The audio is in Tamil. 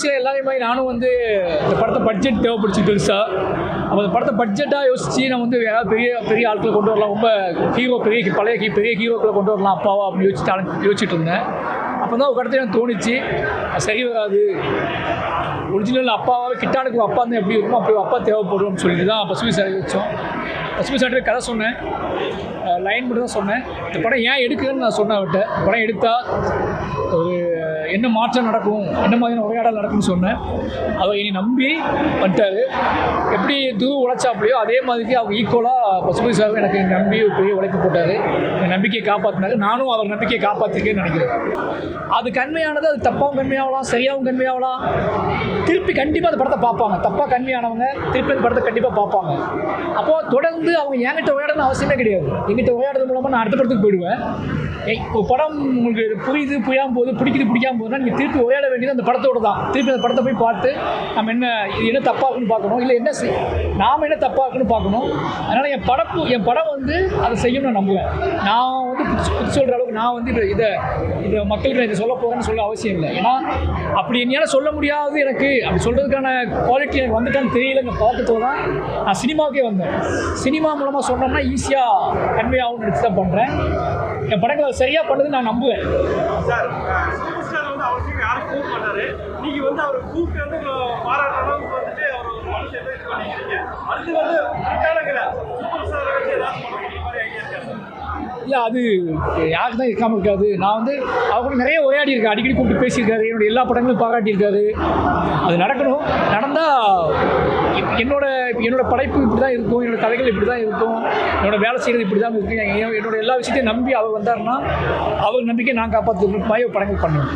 இண்டஸ்ட்ரியில் எல்லாரையும் மாதிரி நானும் வந்து இந்த படத்தை பட்ஜெட் தேவைப்படுச்சு பெருசாக. அப்போ அந்த படத்தை பட்ஜெட்டாக யோசித்து நான் வந்து ஏதாவது பெரிய பெரிய ஆட்களை கொண்டு வரலாம், ரொம்ப ஹீரோ பெரிய ஹீரோக்களை கொண்டு வரலாம் அப்பாவா அப்படின்னு யோசிச்சுட்டு இருந்தேன். அப்போ தான் ஒரு கடத்தை எனக்கு தோணுச்சு, சரி வராது, ஒரிஜினல் அப்பாவாக கிட்டானுக்கு அப்பா தான் எப்படி இருக்குமோ அப்படி அப்பா தேவைப்படும்னு சொல்லிட்டு தான் பசுமை சார் வச்சோம். பசுமை சார்ட்டு கதை சொன்னேன், லைன் மட்டும் தான் சொன்னேன். இந்த படம் ஏன் எடுக்குதுன்னு நான் சொன்னேன் அவர்கிட்ட. படம் எடுத்தால் ஒரு என்ன மாற்றம் நடக்கும், என்ன மாதிரியான உரையாடல் நடக்கும்னு சொன்னேன். அவர் என்னை நம்பி வந்துட்டார். எப்படி துருவ உழைச்சாப்பலையோ அதே மாதிரி அவங்க ஈக்குவலாக பசுமை சார் எனக்கு நம்பி ஒரு பெரிய உழைப்பு போட்டார். என் நம்பிக்கையை காப்பாற்றினாரு, நானும் அவர் நம்பிக்கையை காப்பாற்றிருக்கேன்னு நினைக்கிறேன். அது கண்மையானது, அது தப்பாகவும் கண்மையாகலாம், சரியாகவும் கண்மையாகலாம். திருப்பி கண்டிப்பாக அந்த படத்தை பார்ப்பாங்க. தப்பாக கண்மையானவங்க திருப்பி அந்த படத்தை கண்டிப்பாக பார்ப்பாங்க. அப்போது தொடர்ந்து அவங்க என்கிட்ட உரையாடணும்னு அவசியமே கிடையாது. என்கிட்ட உரையாடுறது மூலமாக நான் அடுத்த படத்துக்கு போயிடுவேன். ஒரு படம் உங்களுக்கு புரியுது புரியாமல் போகுது, பிடிக்குது பிடிக்காமல் போகுதுன்னா நீங்கள் திருப்பி உரையாட வேண்டியது அந்த படத்தோடு தான். திருப்பி அந்த படத்தை போய் பார்த்து நம்ம இது என்ன தப்பாக இருக்குன்னு பார்க்கணும், இல்லை நாம் என்ன தப்பாக இருக்குன்னு பார்க்கணும். அதனால் என் படம் வந்து அதை செய்யும் நான் நம்புவேன். நான் வந்து புதுசு சொல்கிற அளவுக்கு நான் வந்து இதை மக்களுக்கு நான் இதை சொல்ல போகிறேன்னு சொல்ல அவசியம் இல்லை. ஏன்னா அப்படி என்னால் சொல்ல முடியாது, எனக்கு அப்படி சொல்கிறதுக்கான குவாலிட்டி எனக்கு வந்துட்டான்னு தெரியலங்க. பார்த்துட்டு தான் நான் சினிமாவுக்கே வந்தேன். சினிமா மூலமாக சொன்னோம்னா ஈஸியாக கன்வே எடுத்து தான் பண்ணுறேன். என் படங்களை சரியாக பண்ணுறது நான் நம்புவேன். சார், சூப்பர் ஸ்டார் வந்து அவசியம் யாரும் கூப்பிட மாட்டாரு. நீங்கள் வந்து அவர் கூப்பிட்டு வந்து பாராட்டுற அளவுக்கு வந்துட்டு அவர் ஒரு மனுஷன் இது பண்ணிக்கிறீங்க. அது வந்து சூப்பர் ஸ்டாரை வச்சு ஏதாவது பண்ணுற மாதிரி ஐடியா இருக்காது? இல்லை, அது யாருக்கு தான் இருக்காமல் இருக்காது. நான் வந்து அவர் கூட நிறைய உரையாடி இருக்கேன், அடிக்கடி கூப்பிட்டு பேசியிருக்காரு, என்னோடய எல்லா படங்களும் பாராட்டியிருக்காரு. அது நடக்கணும். நடந்தால் என்னோட படைப்பு இப்படி தான் இருக்கும், என்னோடய கதைகள் இப்படி தான் இருக்கும், என்னோடய வேலை செய்கிறது இப்படி தான் இருக்கும். என்னோட எல்லா விஷயத்தையும் நம்பி அவர் வந்தாருன்னா அவர் நம்பிக்கை நான் காப்பாற்றுற மாதிரி படங்கள் பண்ணுவேன்.